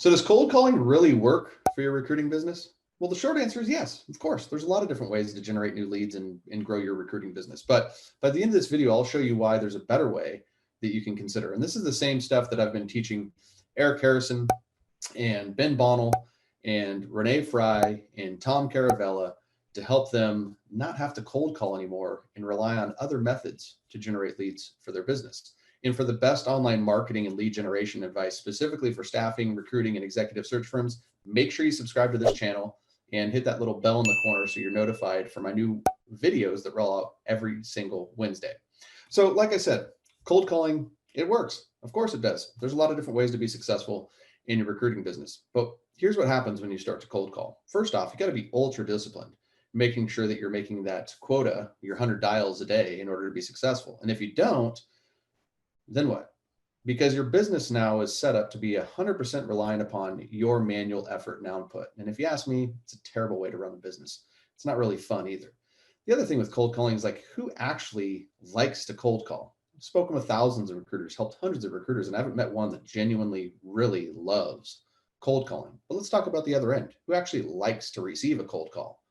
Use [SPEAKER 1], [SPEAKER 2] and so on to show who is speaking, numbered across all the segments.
[SPEAKER 1] So does cold calling really work for your recruiting business? Well, the short answer is yes, of course. There's a lot of different ways to generate new leads and grow your recruiting business. But by the end of this video, I'll show you why there's a better way that you can consider. And this is the same stuff that I've been teaching Eric Harrison and Ben Bonnell and Renee Fry and Tom Caravella to help them not have to cold call anymore and rely on other methods to generate leads for their business. And for the best online marketing and lead generation advice, specifically for staffing, recruiting, and executive search firms, make sure you subscribe to this channel and hit that little bell in the corner so you're notified for my new videos that roll out every single Wednesday. So like I said, cold calling, it works. Of course it does. There's a lot of different ways to be successful in your recruiting business. But here's what happens when you start to cold call. First off, you got to be ultra disciplined, making sure that you're making that quota, your 100 dials a day, in order to be successful. And if you don't, then what? Because your business now is set up to be 100% reliant upon your manual effort and output. And if you ask me, it's a terrible way to run a business. It's not really fun either. The other thing with cold calling is like, who actually likes to cold call? I've spoken with thousands of recruiters, helped hundreds of recruiters, and I haven't met one that genuinely really loves cold calling. But let's talk about the other end. Who actually likes to receive a cold call?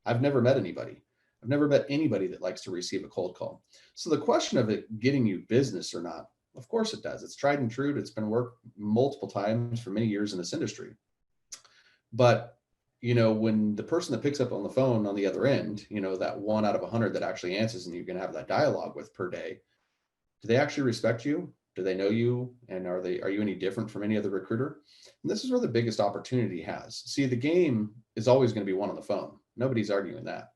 [SPEAKER 1] I've never met anybody. I've never met anybody that likes to receive a cold call. So the question of it getting you business or not, of course it does. It's tried and true. It's been worked multiple times for many years in this industry. But, when the person that picks up on the phone on the other end, that 1 out of 100 that actually answers and you're going to have that dialogue with per day, do they actually respect you? Do they know you? And are you any different from any other recruiter? And this is where the biggest opportunity has. See, the game is always going to be won on the phone. Nobody's arguing that.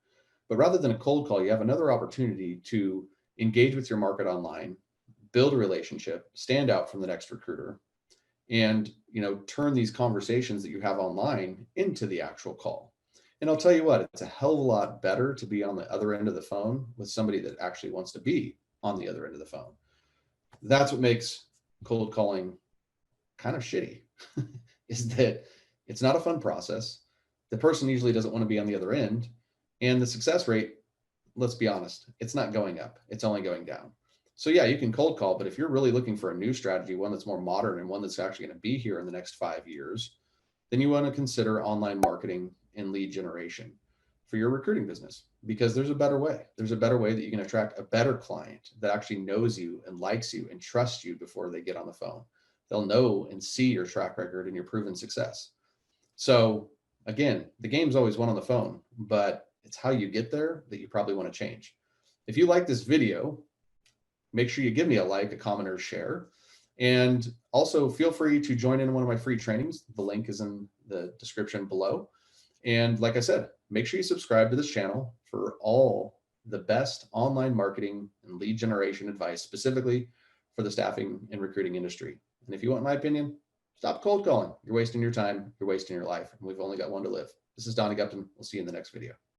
[SPEAKER 1] But rather than a cold call, you have another opportunity to engage with your market online, build a relationship, stand out from the next recruiter, and turn these conversations that you have online into the actual call. And I'll tell you what, it's a hell of a lot better to be on the other end of the phone with somebody that actually wants to be on the other end of the phone. That's what makes cold calling kind of shitty, is that it's not a fun process. The person usually doesn't want to be on the other end. And the success rate, let's be honest, it's not going up. It's only going down. So yeah, you can cold call, but if you're really looking for a new strategy, one that's more modern and one that's actually going to be here in the next 5 years, then you want to consider online marketing and lead generation for your recruiting business, because there's a better way. There's a better way that you can attract a better client that actually knows you and likes you and trusts you before they get on the phone. They'll know and see your track record and your proven success. So again, the game's always won on the phone, but it's how you get there that you probably want to change. If you like this video, make sure you give me a like, a comment, or a share. And also feel free to join in one of my free trainings. The link is in the description below. And like I said, make sure you subscribe to this channel for all the best online marketing and lead generation advice, specifically for the staffing and recruiting industry. And if you want my opinion, stop cold calling. You're wasting your time. You're wasting your life. And we've only got one to live. This is Donnie Gupton. We'll see you in the next video.